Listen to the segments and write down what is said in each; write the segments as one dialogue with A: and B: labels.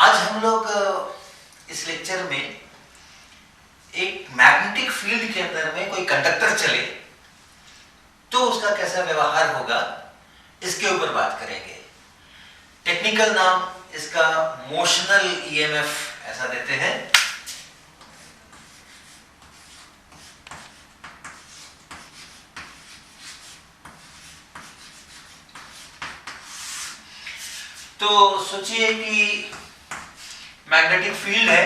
A: आज हम लोग इस लेक्चर में एक मैग्नेटिक फील्ड के अंदर में कोई कंडक्टर चले तो उसका कैसा व्यवहार होगा इसके ऊपर बात करेंगे। टेक्निकल नाम इसका मोशनल ईएमएफ ऐसा देते हैं। तो सोचिए कि मैग्नेटिक फील्ड है,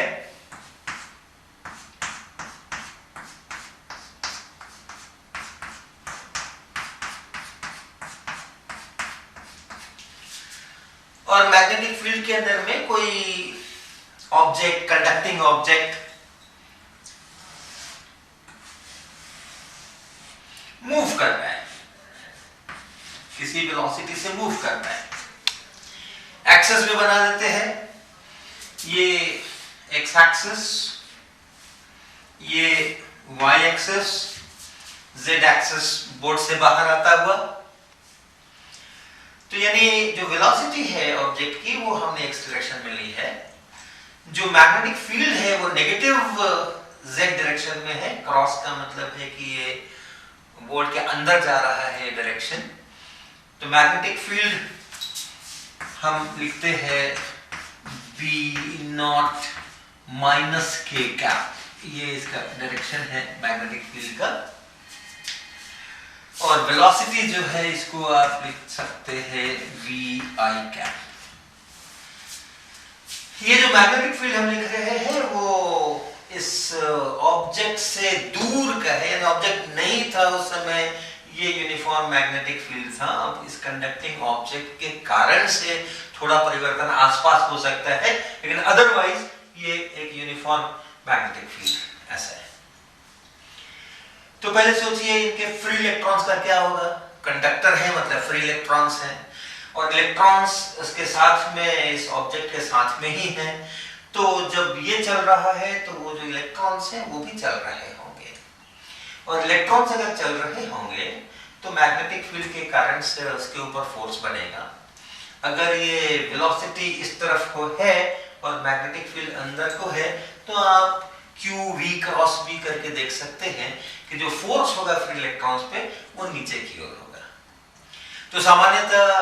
A: और मैग्नेटिक फील्ड के अंदर में कोई ऑब्जेक्ट, कंडक्टिंग ऑब्जेक्ट मूव कर रहा है, किसी वेलोसिटी से मूव कर रहा है। एक्सेस भी बना देते हैं, ये एक्स एक्सेस, ये Y axis, Z axis board से बाहर आता हुआ। तो यानी जो वेलोसिटी है ऑब्जेक्ट की वो हमने एक्स डायरेक्शन में ली है। जो मैग्नेटिक फील्ड है वो नेगेटिव जेड डायरेक्शन में है। क्रॉस का मतलब है कि ये बोर्ड के अंदर जा रहा है डायरेक्शन। तो मैग्नेटिक फील्ड हम लिखते हैं B नॉट माइनस के कैप, ये इसका डायरेक्शन है मैग्नेटिक फील्ड का। और वेलोसिटी जो है इसको आप लिख सकते हैं VI कैप। ये जो मैग्नेटिक फील्ड हम लिख रहे हैं वो इस ऑब्जेक्ट से दूर का है, यानी ऑब्जेक्ट नहीं था उस समय, ये यूनिफॉर्म मैग्नेटिक फील्ड था। अब इस कंडक्टिंग ऑब्जेक्ट के कारण से थोड़ा परिवर्तन आसपास हो सकता है, लेकिन अदरवाइज ये एक यूनिफॉर्म मैग्नेटिक फील्ड ऐसा है। तो पहले सोचिए इनके फ्री इलेक्ट्रॉन्स का क्या होगा। कंडक्टर है मतलब फ्री इलेक्ट्रॉन्स हैं, और इलेक्ट्रॉन्स इसके साथ में, इस ऑब्जेक्ट के साथ में ही हैं। तो जब ये चल रहा है तो वो जो इलेक्ट्रॉन्स हैं वो भी चल रहे होंगे, और इलेक्ट्रॉन्स अगर चल रहे होंगे तो मैग्नेटिक फील्ड के कारण से उसके ऊपर फोर्स बनेगा। अगर ये वेलोसिटी इस तरफ को है और मैग्नेटिक फील्ड अंदर को है तो आप QV क्रॉस B करके देख सकते हैं कि जो फोर्स होगा फ्री इलेक्ट्रॉन्स पे वो नीचे की ओर होगा। तो सामान्यतः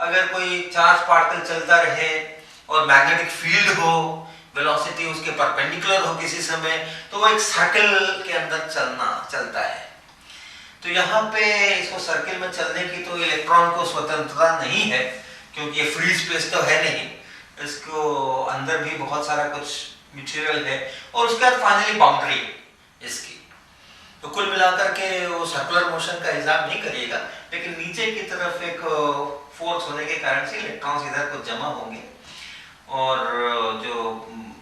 A: अगर कोई चार्ज पार्टिकल चलता रहे और मैग्नेटिक फील्ड हो, वेलोसिटी उसके परपेंडिकुलर हो किसी समय, तो वो एक सर्कल के अंदर चलता है। तो यहाँ पे इसको सर्कल में चलने की तो इलेक्ट्रॉन को स्वतंत्रता नहीं है, क्योंकि ये फ्री स्पेस तो है नहीं, इसको अंदर भी बहुत सारा कुछ मटेरियल है, और उसके बाद फाइनली बाउंड्री इसकी। तो कुल मिलाकर के वो सर्कुलर मोशन का हिसाब नहीं करिएगा, लेकिन नीचे की तरफ एक फोर्स होने के कारण से इलेक्ट्रॉन्स इधर को जमा होंगे, और जो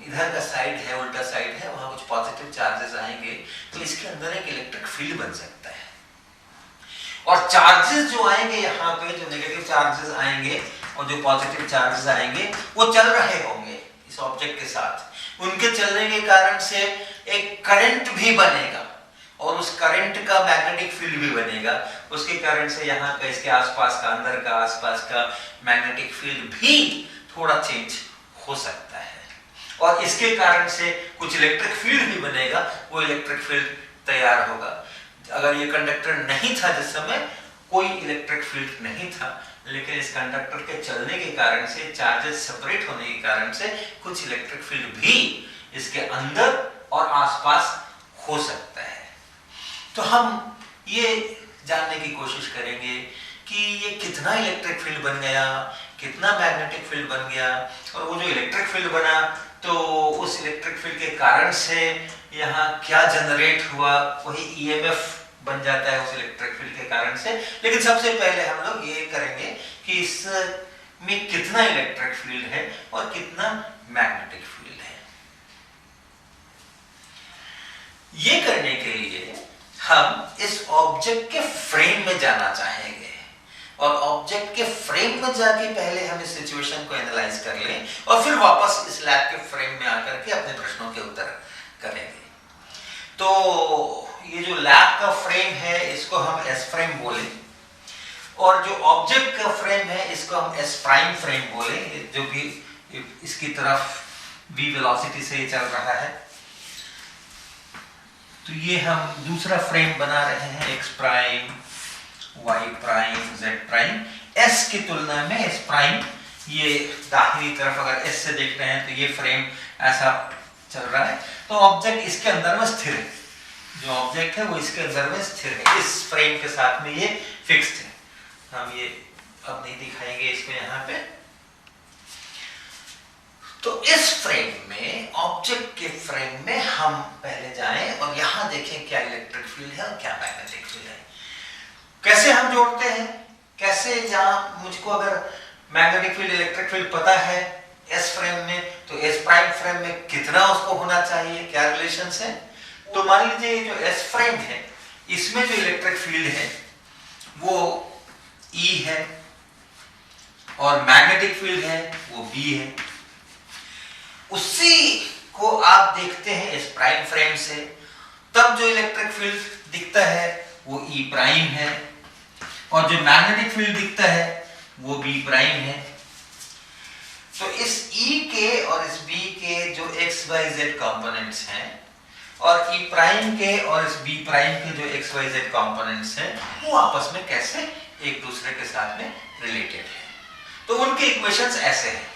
A: इधर का साइड है, उल्टा साइड है, वहां कुछ पॉजिटिव चार्जेस आएंगे, तो इसके अंदर एक इलेक्ट्रिक फील्ड बन सकता है। और चार्जेस जो आएंगे यहाँ पे, जो नेगेटिव चार्जेस आएंगे और जो पॉजिटिव चार्जेस आएंगे, वो चल रहे होंगे इस ऑब्जेक्ट के साथ। उनके चलने के कारण से एक करंट भी बनेगा, और उस करंट का मैग्नेटिक फील्ड भी बनेगा। उसके कारण से यहाँ का, इसके आसपास का, अंदर का, आसपास का मैग्नेटिक फील्ड भी थोड़ा चेंज हो सकता है, और इसके कारण से कुछ इलेक्ट्रिक फील्ड भी बनेगा। वो इलेक्ट्रिक फील्ड तैयार होगा। अगर ये कंडक्टर नहीं था जिस समय, कोई इलेक्ट्रिक फील्ड नहीं था, लेकिन इस कंडक्टर के चलने के कारण से, चार्जेस सेपरेट होने के कारण से, कुछ इलेक्ट्रिक फील्ड भी इसके अंदर और आसपास हो सकता है। तो हम ये जानने की कोशिश करेंगे कि ये कितना इलेक्ट्रिक फील्ड बन गया, कितना मैग्नेटिक फील्ड बन गया, और वो जो इलेक्ट्रिक फील्ड बना तो उस इलेक्ट्रिक फील्ड के कारण से यहाँ क्या जनरेट हुआ, वही ईएमएफ बन जाता है उस इलेक्ट्रिक फील्ड के कारण से। लेकिन सबसे पहले हम लोग ये करेंगे कि इसमें कितना इलेक्ट्रिक फील्ड है और कितना मैग्नेटिक फील्ड है। ये करने के लिए हम इस ऑब्जेक्ट के फ्रेम में जाना चाहेंगे, और ऑब्जेक्ट के फ्रेम में जाके पहले हम इस सिचुएशन को एनालाइज कर लें, और फिर वापस इस लैब के फ्रेम में आकर के अपने प्रश्नों के उत्तर करेंगे। तो ये जो लैब का फ्रेम है इसको हम एस फ्रेम बोले, और जो ऑब्जेक्ट का फ्रेम है इसको हम एस प्राइम फ्रेम बोले, जो भी इसकी तरफ v वेलोसिटी से ये चल रहा है। तो ये हम दूसरा फ्रेम बना रहे हैं, x prime, y prime, z prime. s की तुलना में s प्राइम ये दाहिनी तरफ अगर s से देख रहे हैं तो ये फ्रेम ऐसा चल रहा है, तो ऑब्जेक्ट इसके अंदर में स्थिर है। जो ऑब्जेक्ट है वो इसके अंदर में स्थिर है, इस फ्रेम के साथ में ये फिक्स्ड है। हम ये अब नहीं दिखाएंगे इसको यहाँ पे। तो इस फ्रेम में, ऑब्जेक्ट के फ्रेम में हम पहले जाएं और यहां देखें क्या इलेक्ट्रिक फील्ड है और क्या मैग्नेटिक फील्ड है। कैसे हम जोड़ते हैं, कैसे, जहां मुझको अगर मैग्नेटिक फील्ड इलेक्ट्रिक फील्ड पता है एस फ्रेम में, तो एस प्राइम फ्रेम में कितना उसको होना चाहिए, क्या रिलेशन है। तो मान लीजिए जो एस फ्रेम है इसमें जो इलेक्ट्रिक फील्ड है वो E है और मैग्नेटिक फील्ड है वो B है। उसी को आप देखते हैं इस प्राइम फ्रेम से, तब जो इलेक्ट्रिक फील्ड दिखता है वो E प्राइम है और जो मैग्नेटिक फील्ड दिखता है वो B प्राइम है। तो इस E के और इस B के जो x y z कंपोनेंट्स हैं और E प्राइम के और इस B प्राइम के जो x y z कंपोनेंट्स हैं वो आपस में कैसे एक दूसरे के साथ में रिलेटेड है। तो उनके इक्वेशंस ऐसे हैं।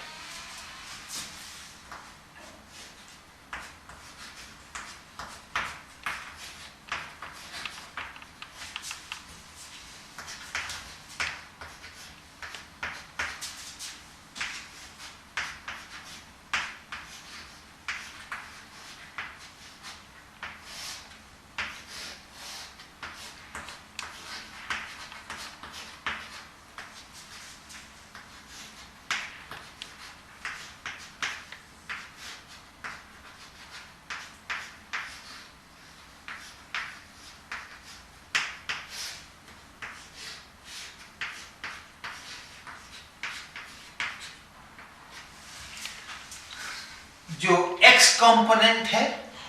A: जो x कंपोनेंट है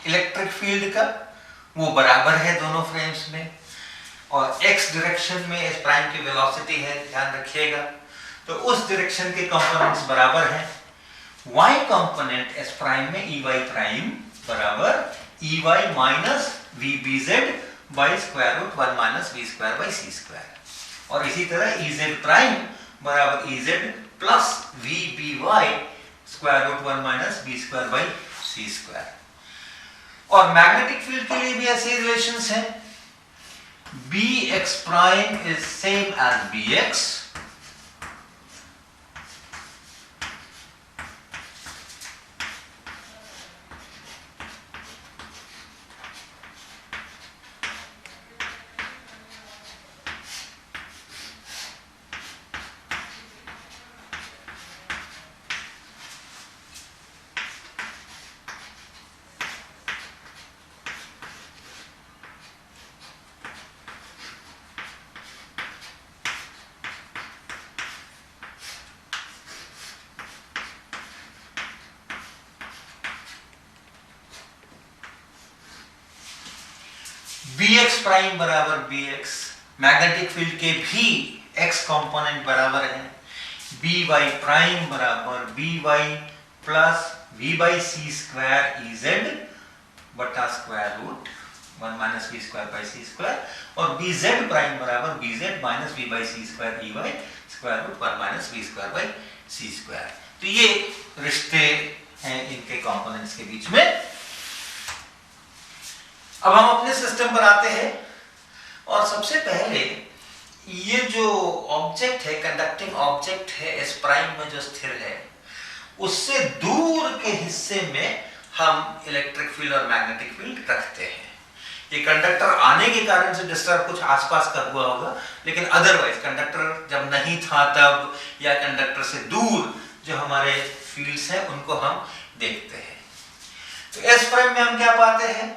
A: इलेक्ट्रिक फील्ड का वो बराबर है दोनों फ्रेम्स में, और x डायरेक्शन में इस प्राइम की वेलोसिटी है, ध्यान रखिएगा। तो उस डायरेक्शन के कंपोनेंट्स बराबर हैं। y कंपोनेंट s प्राइम में ey प्राइम बराबर ey minus vbz by square root 1 minus v square by c square, और इसी तरह ez प्राइम बराबर ez plus vby square root 1 minus B square by C square. और magnetic field के लिए भी ऐसे रिलेशंस हैं। B X prime is same as B X bx prime बराबर bx, मैग्नेटिक फील्ड के भी x कंपोनेंट बराबर है by प्राइम बराबर by plus v by C square ez बटा square root 1 minus v square by C square, और bz prime बराबर bz minus v by C square ey square root 1 minus v square by C square. तो ये रिश्ते हैं इनके components के बीच में। अब हम अपने सिस्टम पर आते हैं और सबसे पहले ये जो ऑब्जेक्ट है, कंडक्टिंग ऑब्जेक्ट है एस प्राइम में जो स्थिर है, उससे दूर के हिस्से में हम इलेक्ट्रिक फील्ड और मैग्नेटिक फील्ड रखते हैं। ये कंडक्टर आने के कारण से डिस्टर्ब कुछ आसपास का हुआ होगा, लेकिन अदरवाइज कंडक्टर जब नहीं था तब, या कंडक्टर से दूर जो हमारे फील्ड्स हैं उनको हम देखते हैं। तो एस प्राइम में हम क्या पाते हैं,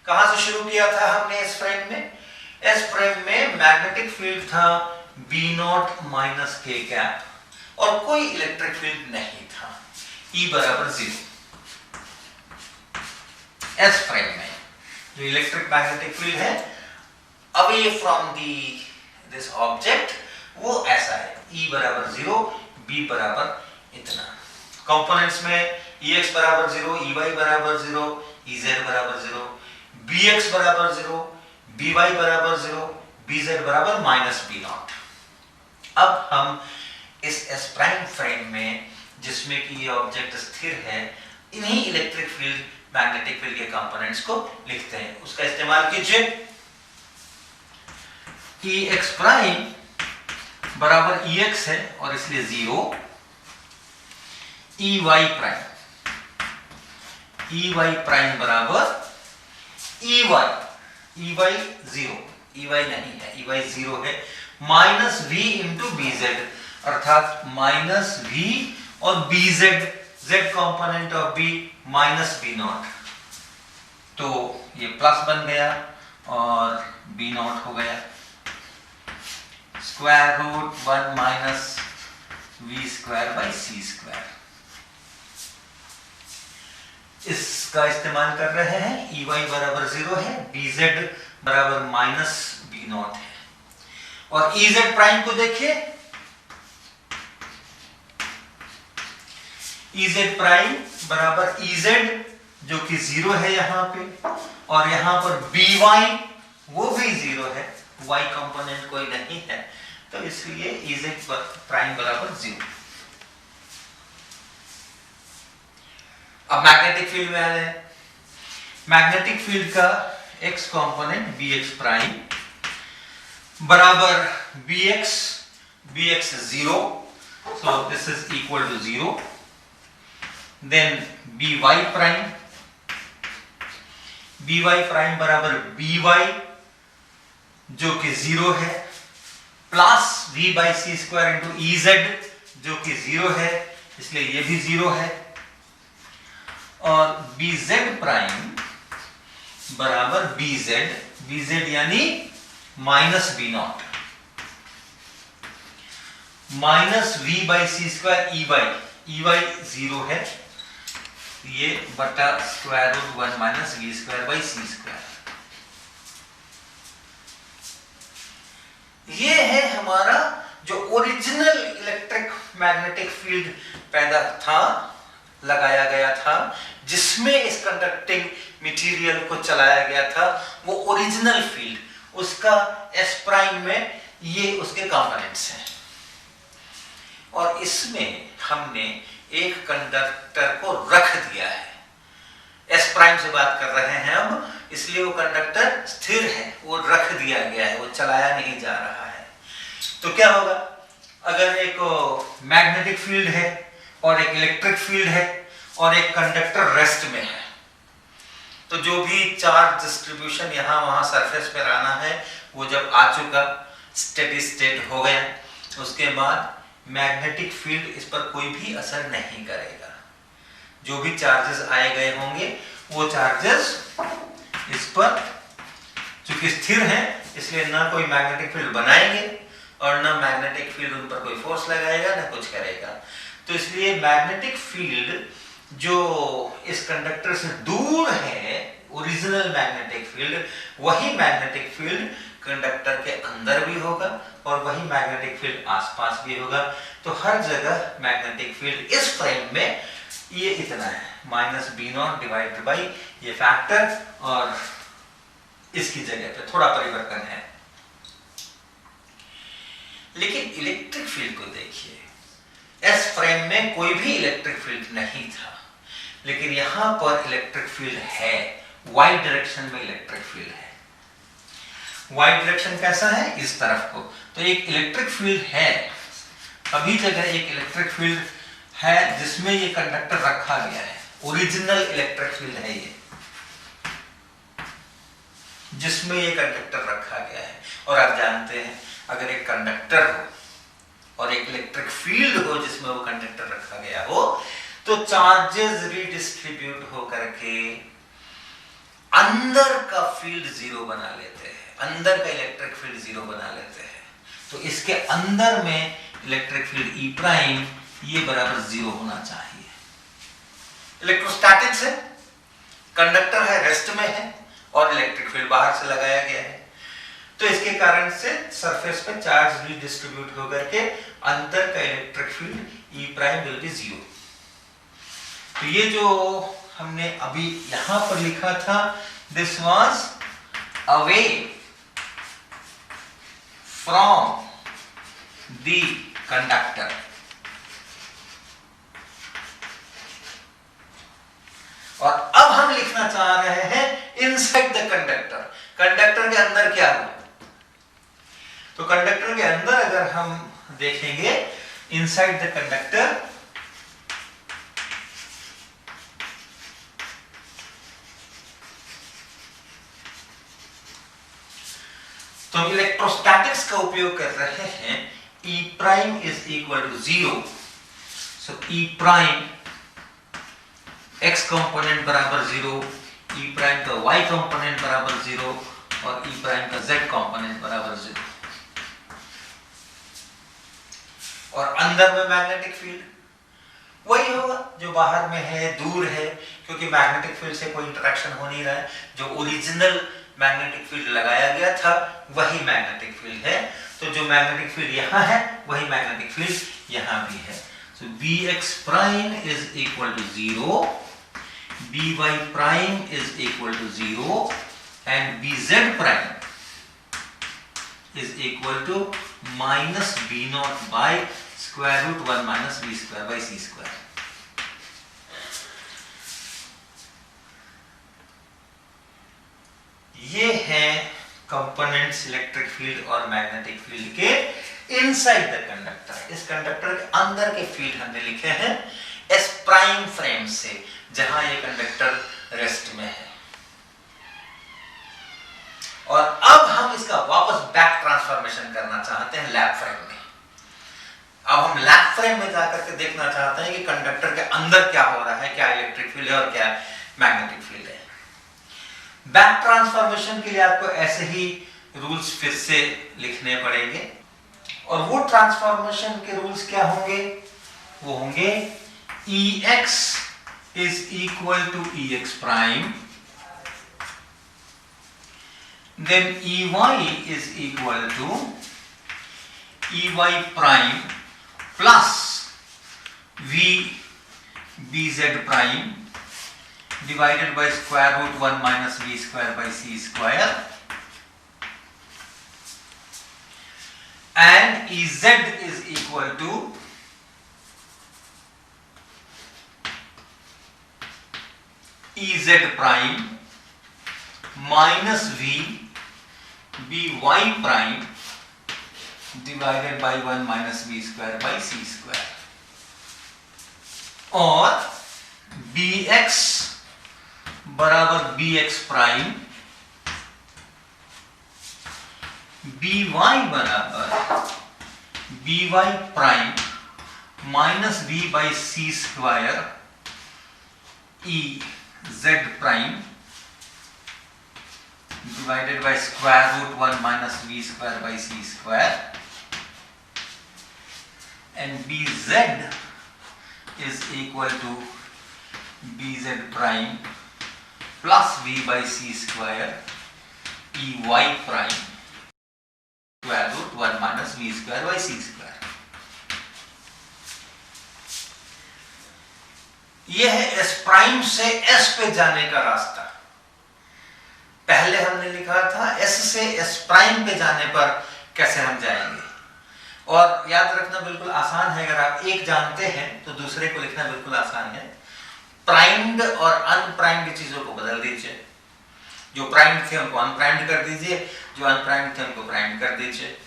A: कहां से शुरू किया था हमने एस प्राइम में? एस प्राइम में मैग्नेटिक फील्ड था B not minus k cap और कोई इलेक्ट्रिक फील्ड नहीं था, E बराबर 0। एस प्राइम में जो इलेक्ट्रिक मैग्नेटिक फील्ड है अवे फ्रॉम दिस ऑब्जेक्ट वो ऐसा है, E बराबर 0, B बराबर इतना। कंपोनेंट्स में Ex बराबर 0, Ey बराबर 0, Ez बराबर 0, Bx बराबर 0, By बराबर 0, Bz बराबर -B0। अब हम इस S प्राइम फ्रेम में जिसमें कि ये ऑब्जेक्ट स्थिर है, इन्हीं इलेक्ट्रिक फील्ड मैग्नेटिक फील्ड के कंपोनेंट्स को लिखते हैं। उसका इस्तेमाल कीजिए। Ex प्राइम बराबर Ex है और इसलिए 0, Ey प्राइम, Ey प्राइम बराबर Ey 0, Ey नहीं है, Ey 0 है, -V इंटू Bz, अर्थात -V और Bz, z component of B -B0, तो ये प्लस बन गया और B0 हो गया, square root 1 minus V square by C square. इसका इस्तेमाल कर रहे हैं। Ey बराबर 0 है, Bz बराबर -B0 है, और Ez प्राइम को देखिए, Ez प्राइम बराबर Ez जो कि 0 है यहां पे, और यहां पर By वो भी 0 है, y कंपोनेंट कोई नहीं है, तो इसलिए Ez प्राइम बराबर 0। अब मैग्नेटिक फील्ड में आ रहे हैं। मैग्नेटिक फील्ड का x कंपोनेंट Bx प्राइम बराबर Bx 0, so this is equal to 0, then By prime बराबर By जो कि 0 है, plus V by C square into Ez जो कि 0 है, इसलिए ये भी 0 है, और Bz प्राइम बराबर Bz यानी -B0, -V by C square Ey 0 है, ये बटा square root 1 minus V square by C square. ये है हमारा जो ओरिजिनल इलेक्ट्रिक मैग्नेटिक फील्ड पैदा था, लगाया गया था, जिसमें इस कंडक्टिंग मटेरियल को चलाया गया था, वो ओरिजिनल फील्ड, उसका S प्राइम में ये उसके कंपोनेंट्स हैं, और इसमें हमने एक कंडक्टर को रख दिया है। S प्राइम से बात कर रहे हैं अब, इसलिए वो कंडक्टर स्थिर है, वो रख दिया गया है, वो चलाया नहीं जा रहा है। तो क्या होगा, अगर एक मैग्नेटिक फील्ड है और एक इलेक्ट्रिक फील्ड है और एक कंडक्टर रेस्ट में है, तो जो भी चार्ज डिस्ट्रीब्यूशन यहां वहां सरफेस पर आना है, वो जब आ चुका, स्टेडी स्टेट हो गया, उसके बाद मैग्नेटिक फील्ड इस पर कोई भी असर नहीं करेगा। जो भी चार्जेस आए गए होंगे, वो चार्जेस इस पर चूंकि स्थिर हैं, इसलिए ना कोई मैग्नेटिक फील्ड बनाएंगे और ना मैग्नेटिक फील्ड उन पर कोई फोर्स लगाएगा, ना कुछ करेगा। तो इसलिए मैग्नेटिक फील्ड जो इस कंडक्टर से दूर है, ओरिजिनल मैग्नेटिक फील्ड, वही मैग्नेटिक फील्ड कंडक्टर के अंदर भी होगा और वही मैग्नेटिक फील्ड आसपास भी होगा। तो हर जगह मैग्नेटिक फील्ड इस फ्रेम में ये इतना है, -B0 डिवाइडेड बाई ये फैक्टर, और इसकी जगह पे थोड़ा परिवर्तन है। लेकिन इलेक्ट्रिक फील्ड को देखिए, एस फ्रेम में कोई भी इलेक्ट्रिक फील्ड नहीं था, लेकिन यहां पर इलेक्ट्रिक फील्ड है, वाई डायरेक्शन में इलेक्ट्रिक फील्ड है। वाई डायरेक्शन कैसा है, इस तरफ को, तो एक इलेक्ट्रिक फील्ड है, सभी जगह एक इलेक्ट्रिक फील्ड है जिसमें ये कंडक्टर रखा गया है, ओरिजिनल इलेक्ट्रिक फील्ड है ये, जिसमें ये कंडक्टर रखा गया है। और आप जानते हैं, अगर एक कंडक्टर हो और एक इलेक्ट्रिक फील्ड हो जिसमें वो कंडक्टर रखा गया हो, तो चार्जेस रीडिस्ट्रीब्यूट होकर के अंदर का फील्ड 0 बना लेते हैं, अंदर का इलेक्ट्रिक फील्ड 0 बना लेते हैं। तो इसके अंदर में इलेक्ट्रिक फील्ड ई प्राइम ये बराबर 0 होना चाहिए। इलेक्ट्रोस्टैटिक्स है, कंडक्टर है, रेस्ट में है, और इलेक्ट्रिक फील्ड बाहर से लगाया गया है, तो इसके कारण से सरफेस पे चार्ज रीडिस्ट्रीब्यूट होकर के अंदर का electric field E prime will be 0। तो ये जो हमने अभी यहां पर लिखा था, this was away from the conductor. और अब हम लिखना चाह रहे हैं इनसाइड द कंडक्टर। कंडक्टर के अंदर क्या हुआ? तो कंडक्टर के अंदर अगर हम देखेंगे इनसाइड द कंडक्टर, तो हम इलेक्ट्रोस्टैटिक्स का उपयोग कर रहे हैं। E prime is equal to 0, so E prime x component बराबर 0, E प्राइम का y कंपोनेंट बराबर 0 और E प्राइम का z कंपोनेंट बराबर 0। और अंदर में मैग्नेटिक फील्ड वही होगा जो बाहर में है, दूर है, क्योंकि मैग्नेटिक फील्ड से कोई इंटरेक्शन हो नहीं रहा है। जो ओरिजिनल मैग्नेटिक फील्ड लगाया गया था वही मैग्नेटिक फील्ड है। तो जो मैग्नेटिक फील्ड यहाँ है वही मैग्नेटिक फील्ड यहाँ भी है। So Bx prime is equal to 0, By prime is equal to 0 and Bz prime is equal to minus B0 by square root 1 minus B square by C square. ये है components electric field और magnetic field के inside the conductor. इस conductor के अंदर के field हमने लिखे हैं S प्राइम फ्रेम से, जहां ये कंडक्टर रेस्ट में है। और अब हम इसका वापस बैक ट्रांसफॉर्मेशन करना चाहते हैं लैब फ्रेम में। अब हम लैब फ्रेम में जाकर के देखना चाहते हैं कि कंडक्टर के अंदर क्या हो रहा है, क्या इलेक्ट्रिक फील्ड है और क्या मैग्नेटिक फील्ड है। बैक ट्रांसफॉर्मेशन के लिए आपको ऐसे ही रूल्स फिर से लिखने पड़ेंगे। और वो ट्रांसफॉर्मेशन के रूल्स क्या होंगे? वो होंगे Ex is equal to Ex prime, then Ey is equal to Ey prime plus V Bz prime divided by square root 1 minus V square by C square, and Ez is equal to Ez prime minus V By prime divided by 1 minus V square by C square, और Bx बराबर Bx prime, By बराबर By prime minus V by C square Ez prime divided by square root 1 minus V square by C square, and Bz is equal to Bz prime plus V by C square Ey prime square root 1 minus V square by C square। यह है S prime से S पे जाने का रास्ता। पहले हमने लिखा था S से S प्राइम पे जाने पर कैसे हम जाएंगे। और याद रखना बिल्कुल आसान है, अगर आप एक जानते हैं तो दूसरे को लिखना बिल्कुल आसान है। प्राइम्ड और अनप्राइम्ड चीजों को बदल दीजिए। जो प्राइम्ड थे उनको अनप्राइम्ड कर दीजिए, जो अनप्राइम्ड थे उनको प्राइम्ड कर दीजिए,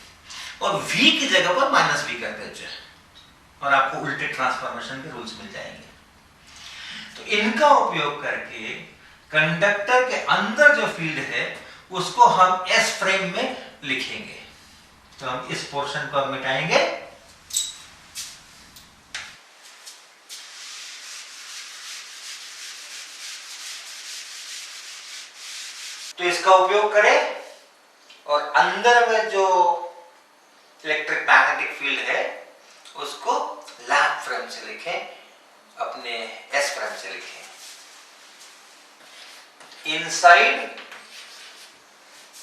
A: और V की जगह पर माइनस V कर दीजिए, और आपको उल्टे ट्रांसफॉर्मेशन के रूल्स मिल जाएंगे। तो इनका उपयोग करके कंडक्टर के अंदर जो फील्ड है उसको हम S फ्रेम में लिखेंगे। तो हम इस पोर्शन को मिटाएंगे। तो इसका उपयोग करें और अंदर में जो इलेक्ट्रिक मैग्नेटिक फील्ड है उसको लैब फ्रेम से लिखें, अपने S फ्रेम से लिखें। Inside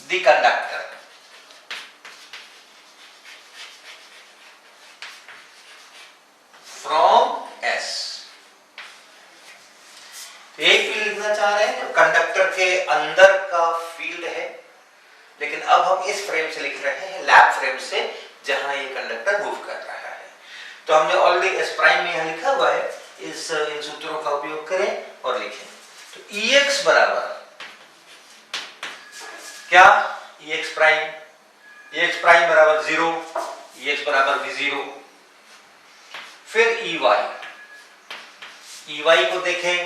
A: the conductor, from S, चाह रहे हैं जो कंडक्टर के अंदर का फील्ड है, लेकिन अब हम इस फ्रेम से लिख रहे हैं, लैब फ्रेम से, जहां ये कंडक्टर मूव कर रहा है। तो हमने ऑलरेडी एस प्राइम में यहां लिखा हुआ है, इन सूत्रों का उपयोग करें और लिखें। तो Ex बराबर क्या, Ex प्राइम बराबर 0, Ex बराबर V0। फिर Ey को देखें,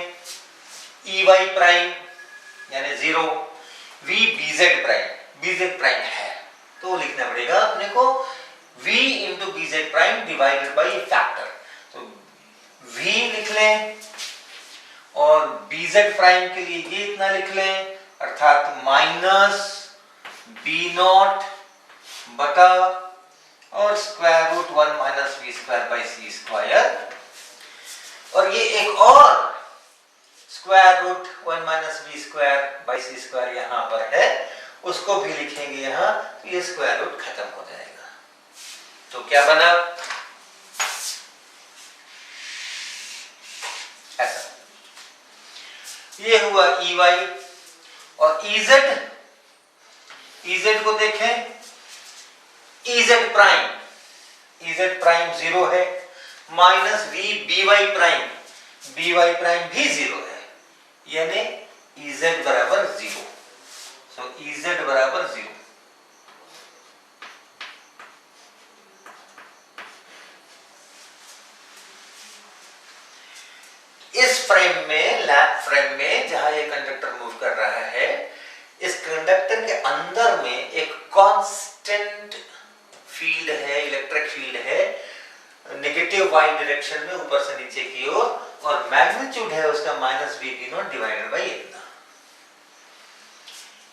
A: Ey प्राइम यानी 0, V Bz प्राइम है, तो लिखना पड़ेगा अपने को V into Bz prime divided by factor. तो V लिख लें और Bz प्राइम के लिए ये इतना लिख लें, अर्थात माइनस B0 बटा और square root 1 minus V square by C square, और ये एक और square root 1 minus V square by C square यहां पर है, उसको भी लिखेंगे यहां, तो ये स्क्वायर रूट खत्म हो जाएगा। तो क्या बना, ऐसा। ये हुआ Ey और Ez को देखें, Ez प्राइम 0 है, माइनस V By प्राइम भी 0 है, यानी Ez बराबर 0। सो Ez बराबर 0। इस फ्रेम में, लैब फ्रेम में, जहां ये कंडक्टर मूव कर रहा है, इस कंडक्टर के अंदर में एक कांस्टेंट फील्ड है, इलेक्ट्रिक फील्ड है, नेगेटिव वाई डायरेक्शन में ऊपर से नीचे की ओर, और मैग्नीट्यूड है उसका माइनस V0 डिवाइडेड बाई इतना।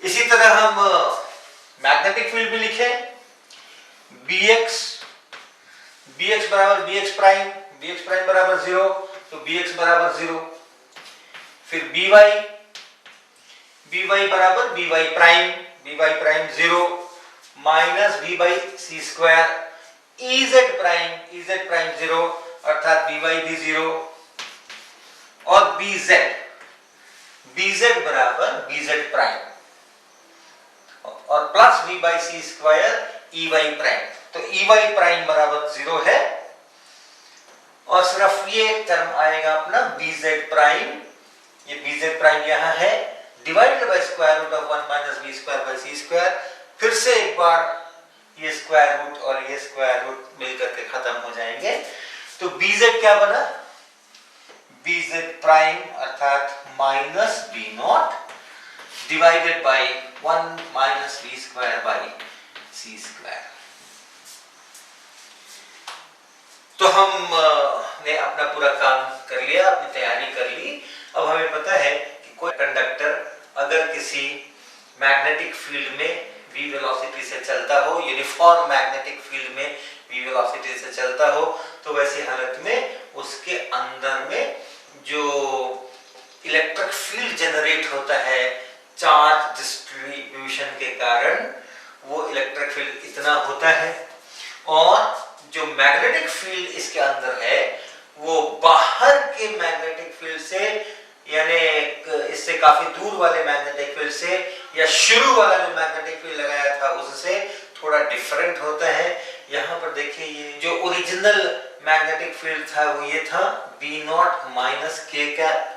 A: इसी तरह हम मैग्नेटिक फील्ड भी लिखें, Bx बराबर Bx प्राइम बराबर 0, तो Bx बराबर 0। फिर By बराबर By prime 0 minus V by C square, Ez prime 0, अर्थात By भी 0, और Bz बराबर Bz प्राइम और plus V by C square Ey prime. तो Ey प्राइम बराबर 0 है, और सिर्फ ये टर्म आएगा अपना Bz प्राइम, ये Bz प्राइम यहां है, divided by square root of 1 minus V square by C square. फिर से एक बार ये स्क्वायर रूट और ये स्क्वायर रूट मिलकर के खत्म हो जाएंगे। तो Bz क्या बना, Bz प्राइम अर्थात minus B0 divided by 1 minus V square by C square. तो हम ने अपना पूरा काम कर लिया, अपनी तैयारी कर ली। अब हमें पता है कि कोई कंडक्टर अगर किसी मैग्नेटिक फील्ड में v वेलोसिटी से चलता हो, यूनिफॉर्म मैग्नेटिक फील्ड में v वेलोसिटी से चलता हो, तो वैसी हालत में उसके अंदर में जो इलेक्ट्रिक फील्ड जनरेट होता है चार्ज डिस्ट्रीब्यूशन के कारण, वो इलेक्ट्रिक फील्ड इतना होता है, और जो मैग्नेटिक फील्ड इसके अंदर है वो बाहर के मैग्नेटिक फील्ड से, यानी इससे काफी दूर वाले मैग्नेटिक फील्ड से, या शुरू वाला जो मैग्नेटिक फील्ड लगाया था उससे थोड़ा डिफरेंट होता है। यहाँ पर देखिए, ये जो ओरिजिनल मैग्नेटिक फील्ड था वो ये था B0 minus K cap.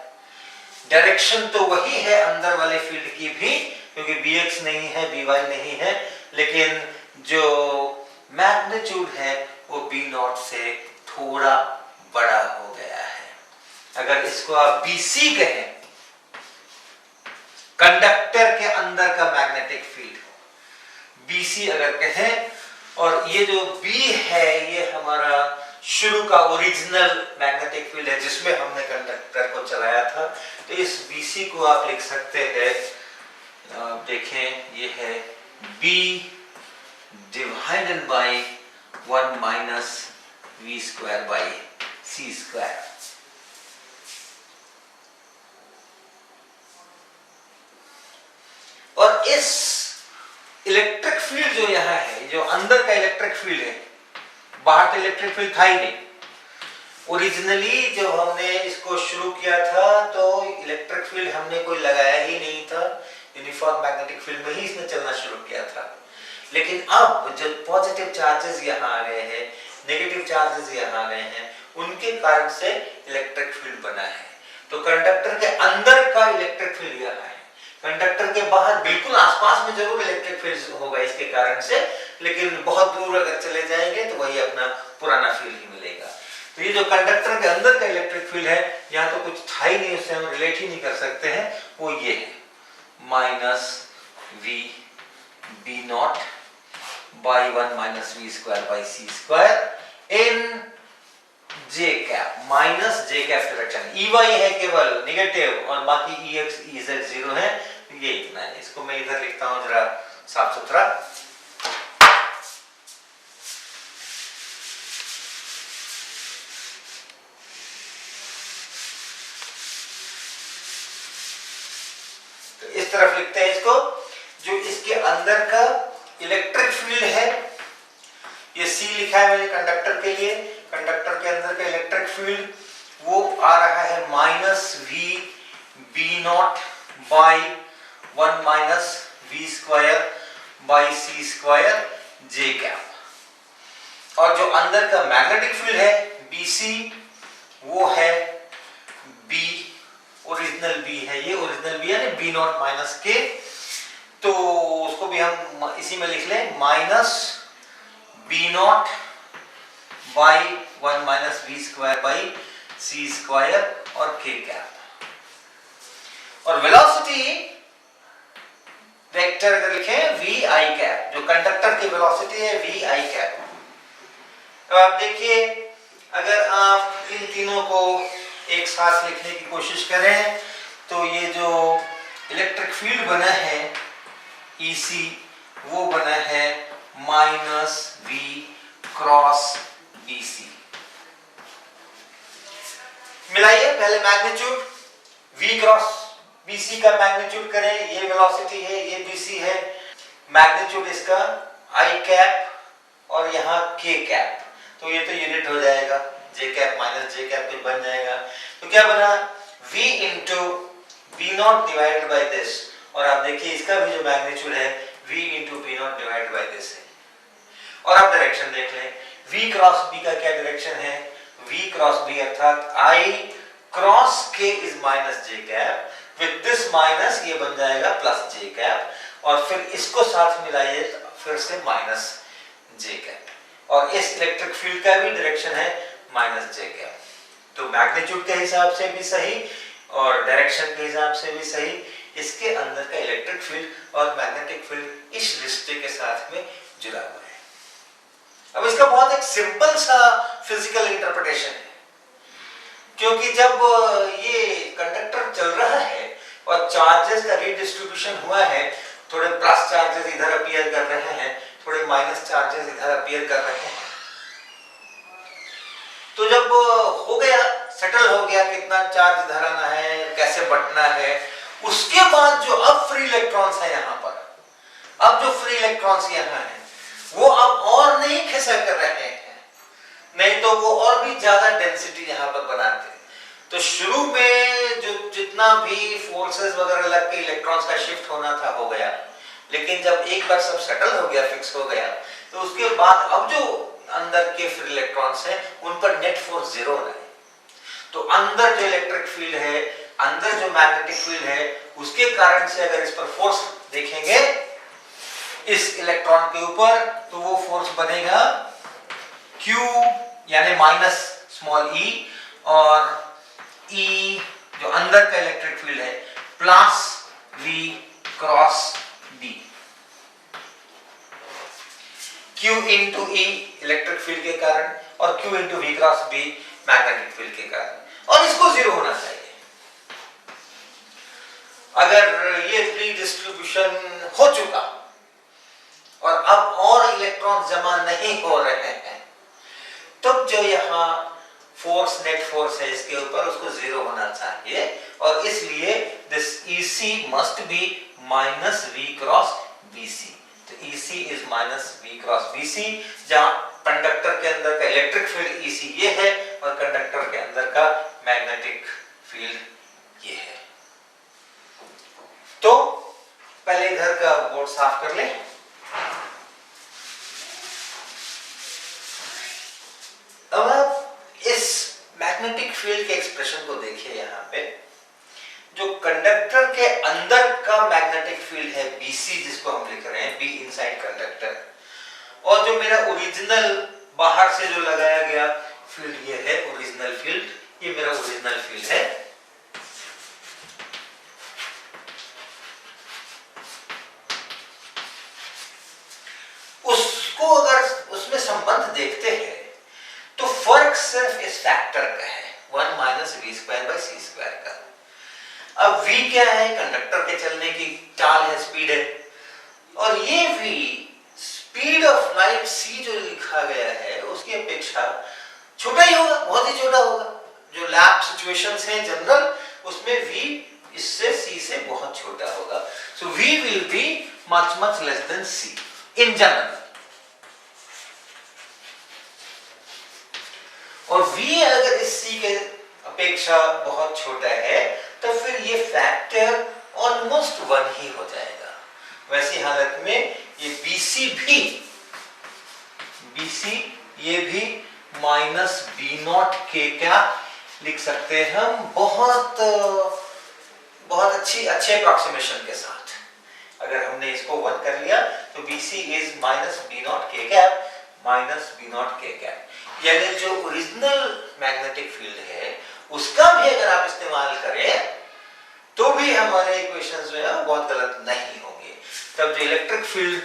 A: Direction तो वही है अंदर वाले फील्ड की भी, क्योंकि Bx नहीं है, By नहीं है, लेकिन जो मैग्नीट्यूड है वो B0 से थोड़ा बड़ा हो गया है। अगर इसको आप BC कहें, कंडक्टर के अंदर का मैग्नेटिक फील्ड BC अगर कहें, और ये जो B है ये हमारा शुरू का ओरिजिनल मैग्नेटिक फील्ड है जिसमें हमने कंडक्टर को चलाया था। तो इस BC को आप लिख सकते हैं, देखें ये है B divided by 1 minus V square by C square. और इस इलेक्ट्रिक फील्ड जो यहाँ है, जो अंदर का इलेक्ट्रिक फील्ड है, बाहर तो इलेक्ट्रिक फील्ड था ही नहीं, ओरिजिनली जब हमने इसको शुरू किया था तो इलेक्ट्रिक फील्ड हमने कोई लगाया ही नहीं था, यूनिफॉर्म मैग्नेटिक फील्ड में ही इसने चलना शुरू किया था। लेकिन अब जो पॉजिटिव चार्जेस यहाँ आ गए हैं, नेगेटिव चार्जेस यहाँ आ गए हैं, उनके कारण से इलेक्ट्रिक फील्ड बना है। तो कंडक्टर के अंदर का इलेक्ट्रिक फील्ड यहाँ है, कंडक्टर के बाहर बिल्कुल आसपास में जरूर इलेक्ट्रिक फील्ड होगा इसके कारण से, लेकिन बहुत दूर अगर चले जाएंगे तो वही अपना पुराना फील्ड ही मिलेगा। तो ये जो कंडक्टर के अंदर का इलेक्ट्रिक फील्ड है, यहाँ तो कुछ था ही नहीं, उससे हम रिलेट ही नहीं कर सकते हैं, वो ये है minus we B naught by 1 minus we square by C square in J cap, minus J cap direction. E Y है केवल नेगेटिव और बाकी E X E Z zero है, ये इतना है। इसको मैं इधर लिखता हूं जरा साफ सुथरा। तो इस तरफ लिखते हैं इसको। जो इसके अंदर का इलेक्ट्रिक फील्ड है, ये सी लिखा है मैंने कंडक्टर के लिए, कंडक्टर के अंदर का इलेक्ट्रिक फील्ड वो आ रहा है minus we B naught by 1 minus we square by C square j cap. और जो अंदर का मैग्नेटिक फील्ड है बी सी, वो है बी, ओरिजिनल बी है ये, ओरिजिनल बी है बी नॉट माइनस के, तो उसको भी हम इसी में लिख लें minus b naught by 1 minus we square by C square और के कैप। और वेलोसिटी वेक्टर अगर लिखें वी आई कैप, जो कंडक्टर की वेलोसिटी है वी आई कैप। अब आप देखिए, अगर आप इन तीनों को एक साथ लिखने की कोशिश करें तो ये जो इलेक्ट्रिक फील्ड बना है EC, वो बना है माइनस V क्रॉस BC। मिलाइए पहले मैग्नीट्यूड, V क्रॉस BC का मैग्नीट्यूड करें, ये वेलोसिटी है, ये BC है, मैग्नीट्यूड इसका I कैप और यहाँ K कैप, तो ये तो यूनिट हो जाएगा, J cap minus J cap भी बन जाएगा। तो क्या बना V into V naught divided by this, और आप देखिए इसका भी जो मैग्नीट्यूड है V into b naught divided by this है। और आप डायरेक्शन देख लें, V क्रॉस B का क्या डायरेक्शन है, V क्रॉस B अर्थात I cross K is minus J cap, with this minus ये बन जाएगा प्लस J कैप, और फिर इसको साथ मिलाइए तो फिर से माइनस J कैप, और इस इलेक्ट्रिक फील्ड का भी डायरेक्शन है माइनस J कैप। तो मैग्नीट्यूड के हिसाब से भी सही और डायरेक्शन के हिसाब से भी सही, इसके अंदर का इलेक्ट्रिक फील्ड और मैग्नेटिक फील्ड इस रिश्ते के साथ में जुड़ा हुआ है। अब इसका बहुत एक सिंपल सा फिजिकल इंटरप्रिटेशन है, क्योंकि जब ये कंडक्टर चल रहा है और चार्जेस का रीडिस्ट्रीब्यूशन हुआ है, थोड़े प्लस चार्जेस इधर अपीयर कर रहे हैं, थोड़े माइनस चार्जेस इधर अपीयर कर रहे हैं, तो जब हो गया, सेटल हो गया कितना चार्ज इधर आना है, कैसे बंटना है, उसके बाद जो अब फ्री इलेक्ट्रॉन्स है यहाँ पर, अब जो फ्री इलेक्ट्रॉन्स यहाँ है वो अब और नहीं खिसा कर रहे हैं, नहीं तो वो और भी ज्यादा डेंसिटी यहाँ पर बनाते। तो शुरू में जो जितना भी फोर्सेस वगैरह लग के इलेक्ट्रॉन्स का शिफ्ट होना था हो गया, लेकिन जब एक बार सब सेटल हो गया, फिक्स हो गया, तो उसके बाद अब जो अंदर के फ्री इलेक्ट्रॉन्स हैं उन पर नेट फोर्स जीरो है। तो अंदर जो इलेक्ट्रिक फील्ड है, अंदर जो मैग्नेटिक फील्ड है, उसके कारण से अगर इस पर फोर्स देखेंगे इस इलेक्ट्रॉन के ऊपर, तो वो फोर्स बनेगा Q यानी माइनस स्मॉल e, और E जो अंदर का इलेक्ट्रिक फील्ड है plus V cross B। Q into E electric field के कारण और Q into V cross B magnetic field के कारण, और इसको जीरो होना चाहिए। अगर ये फ्री डिस्ट्रीब्यूशन हो चुका और अब और इलेक्ट्रॉन जमा नहीं हो रहे हैं, तब जो यहाँ फोर्स, नेट फोर्स है इसके ऊपर, उसको जीरो होना चाहिए, और इसलिए this EC must be minus V cross BC। तो EC is minus V cross BC, जहां कंडक्टर के अंदर का इलेक्ट्रिक फील्ड EC ये है और कंडक्टर का मैग्नेटिक फील्ड ये है। तो पहले इधर का बोर्ड साफ कर ले। अब आप इस मैग्नेटिक फील्ड के एक्सप्रेशन को देखिए। यहाँ पे जो कंडक्टर के अंदर का मैग्नेटिक फील्ड है BC, जिसको हम लिख रहे हैं B इनसाइड कंडक्टर, और जो मेरा ओरिजिनल बाहर से जो लगाया गया फील्ड ये है ओरिजिनल फील्ड, ये मेरा ओरिजिनल फील्ड है। उसको अगर उसमें संबंध देखते हैं तो फर्क सिर्फ इस फैक्टर का है, 1 माइनस v²/c² का। अब v क्या है? कंडक्टर के चलने की चाल है, स्पीड है, और ये v speed of light c जो लिखा गया है उसकी अपेक्षा छोटा ही होगा, बहुत ही छोटा होगा। जो लैब सिचुएशंस हैं जनरल, उसमें v इससे c से बहुत छोटा होगा। सो v will be much less than c in general. और v अगर इस c के अपेक्षा बहुत छोटा है तो फिर ये फैक्टर ऑलमोस्ट 1 ही हो जाएगा। वैसी हालत में ये BC ये भी -B0k लिख सकते हैं हम, बहुत अच्छे अप्रोक्सीमेशन के साथ। अगर हमने इसको 1 कर लिया तो BC इज -B0k, यानी जो ओरिजिनल मैग्नेटिक फील्ड है उसका भी अगर आप इस्तेमाल करें तो भी हमारे इक्वेशंस जो है बहुत गलत नहीं होंगे। तब जो इलेक्ट्रिक फील्ड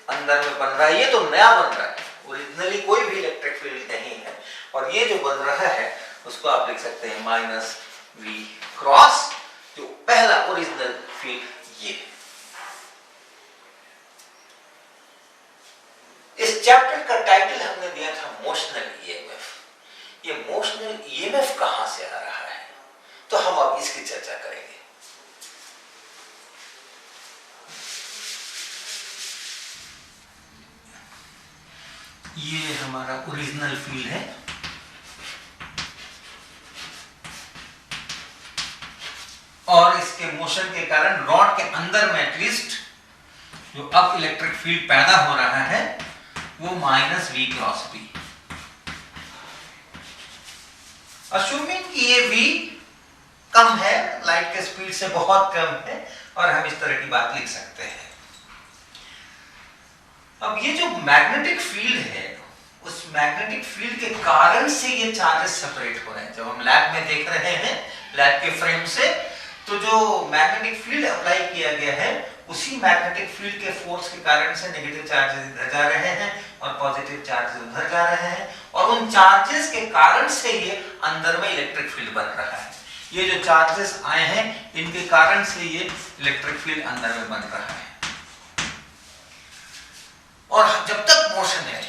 A: अंदर में बन रहा है ये तो नया बन रहा है, ओरिजिनली कोई भी इलेक्ट्रिक फील्ड नहीं है, और ये जो बन रहा है उसको आप लिख सकते हैं -v×, जो पहला ओरिजिनल फील्ड ये। इस चैप्टर का टाइटल हमने दिया था मोशनल ईएमएफ। ये मोशनल ईएमएफ कहां से आ रहा है, तो हम अब इसकी चर्चा करेंगे। ये हमारा ओरिजिनल फील्ड है, और इसके मोशन के कारण रॉड के अंदर में एटलीस्ट जो अब इलेक्ट्रिक फील्ड पैदा हो रहा है वो -v×b। अश्यूमिंग कि ये v कम है, लाइट के स्पीड से बहुत कम है, और हम इस तरह की बात लिख सकते हैं। अब ये जो मैग्नेटिक फील्ड है उस मैग्नेटिक फील्ड के कारण से ये चार्जेस सेपरेट हो रहे हैं। जब हम लैब में देख रहे हैं, लैब के फ्रेम से, तो जो मैग्नेटिक फील्ड अप्लाई किया गया है उसी मैग्नेटिक फील्ड के फोर्स के कारण से नेगेटिव चार्जेस इधर जा रहे हैं और पॉजिटिव चार्जेस उधर जा रहे हैं, और उन चार्जेस के कारण से ये अंदर में इलेक्ट्रिक फील्ड बन रहा है। ये जो चार्जेस आए हैं इनके कारण से ये इलेक्ट्रिक फील्ड अंदर में बन रहा है। और जब तक मोशन है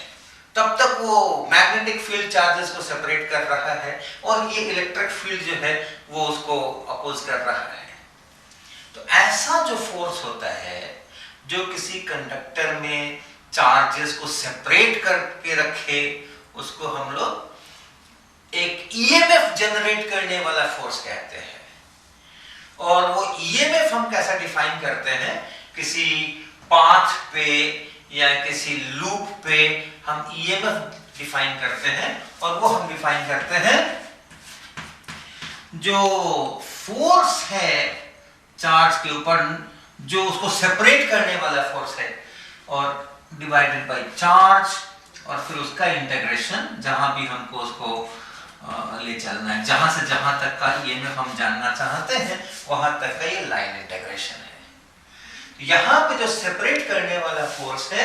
A: तब तक वो मैग्नेटिक फील्ड चार्जेस को सेपरेट कर रहा है, और ये इलेक्ट्रिक फील्ड जो है वो उसको अपोज कर रहा है। तो ऐसा जो फोर्स होता है जो किसी कंडक्टर में चार्जेस को सेपरेट करके रखे, उसको हम लोग एक ईएमएफ जनरेट करने वाला फोर्स कहते हैं। और वो ईएमएफ हम कैसा डिफाइन करते हैं, किसी पाथ पे या किसी लूप पे हम ईएमएफ डिफाइन करते हैं, और वो हम डिफाइन करते हैं जो फोर्स है चार्ज के ऊपर, जो उसको सेपरेट करने वाला फोर्स है, और डिवाइडेड बाय चार्ज, और फिर उसका इंटीग्रेशन, जहां भी हमको उसको ले चलना है, जहां से जहां तक का ईएमएफ हम जानना चाहते हैं वहां तक का ये लाइन इंटीग्रेशन है। यहाँ पे जो सेपरेट करने वाला फोर्स है